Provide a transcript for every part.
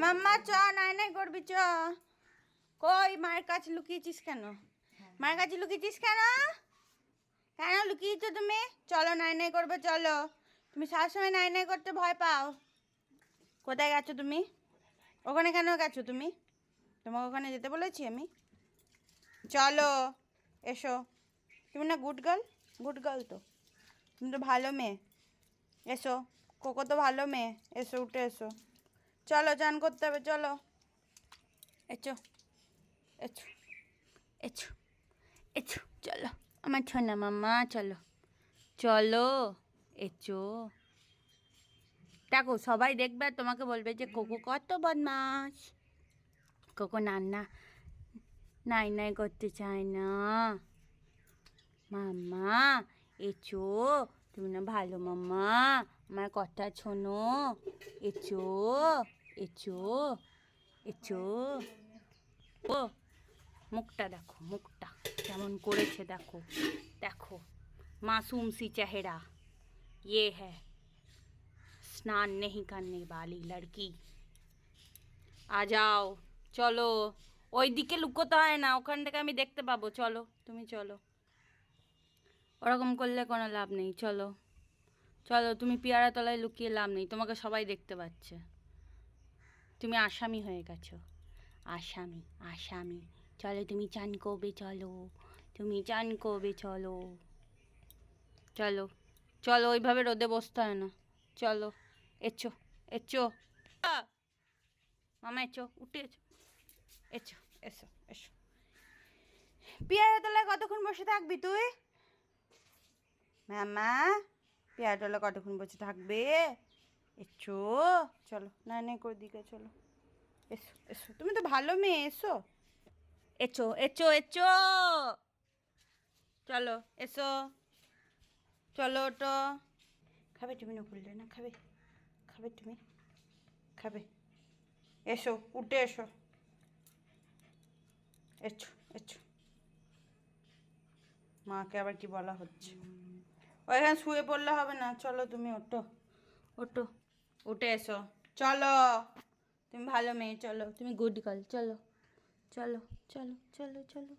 মাম্মা চ, নাই নাই করবি চ। কই মায়ের কাছে লুকিয়েছিস কেন? মায়ের কাছে লুকিয়েছিস কেন? কেন লুকিয়েছো তুমি? চলো নাই নাই করবে, চলো। তুমি সবসময় নাই নাই করতে ভয় পাও। কোথায় গেছো তুমি? ওখানে কেন গেছো তুমি? তোমাকে ওখানে যেতে বলেছি আমি? চলো, এসো। তুমি না গুড গার্ল? গুড গার্ল তো, তুমি তো ভালো মেয়ে। এসো, কোকো তো ভালো মেয়ে। এসো, উঠে এসো। চলো, চান করতে হবে, চলো। এসো, এসো, এসো, এসো, চলো আমার ছোনা মাম্মা, চলো চলো, এসো। দেখো সবাই দেখবে আর তোমাকে বলবে যে কোকো কত বদমাস। কোকো নান্না নাই নাই করতে চায় না। মাম্মা এসো, তুমি না ভালো মাম্মা, আমার কথা শোনো। এসো, এসো, এসো। ও মুখটা দেখো, মুখটা কেমন করেছে দেখো। দেখো मासूम सी चेहरा ये है स्नान नहीं करने वाली लड़की। आ जाओ, চলো। ওই দিকে লুকোতে হয় না, ওখান থেকে আমি দেখতে পাবো। চলো, তুমি চলো। ওরকম করলে কোনো লাভ নেই, চলো চলো। তুমি পেয়ারা তলায় লুকিয়ে লাভ নেই, তোমাকে সবাই দেখতে পাচ্ছে। তুমি আসামি হয়ে গেছো, আসামি, আসামি। চলো তুমি চান করবে, চলো তুমি চান করবে, চলো চলো চলো। ওইভাবে রোদে বসতে হয় না, চলো। এসো, এসো মামা, এসো, উঠে এসো, এসো, এসো, এসো। পেয়ারা তলায় কতক্ষণ বসে থাকবি তুই? মামা পেয়ারা তলায় কতক্ষণ বসে থাকবে? এসো, চলো না নাই করে দিকে, চলো। এসো, এসো, তুমি তো ভালো মেয়ে, এসো, এসো, এসো, এসো। চলো, এসো, চলো ওটো। খাবে তুমি? না খুললে না, খাবে? খাবে তুমি? খাবে? এসো, উঠে এসো, এসো, এসো। মাকে আবার কি বলা হচ্ছে? ওইখানে শুয়ে পড়লে হবে না, চলো তুমি ওঠো, ওঠো, উঠে এসো, চলো। তুমি ভালো মেয়ে, চলো, তুমি গুড গার্ল, চলো চলো চলো চলো চলো।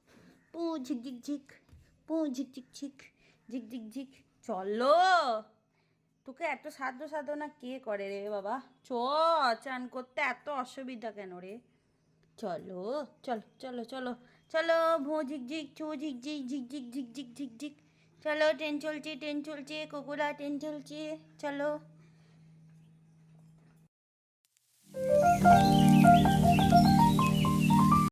পু ঝিক ঝিক ঝিক, পু ঝিক ঝিক ঝিক, ঝিক ঝিক ঝিক। চলো, তোকে এত সাধ্য সাধনা কে করে রে বাবা? চ, চান করতে এত অসুবিধা কেন রে? চলো, চলো চলো চলো চলো। ভো ঝিক ঝিক, চো ঝিক ঝিক, ঝিক ঝিক ঝিক ঝিক ঝিক ঝিক। চলো, ট্রেন চলছে, ট্রেন চলছে, কোকুলা ট্রেন চলছে, চলো।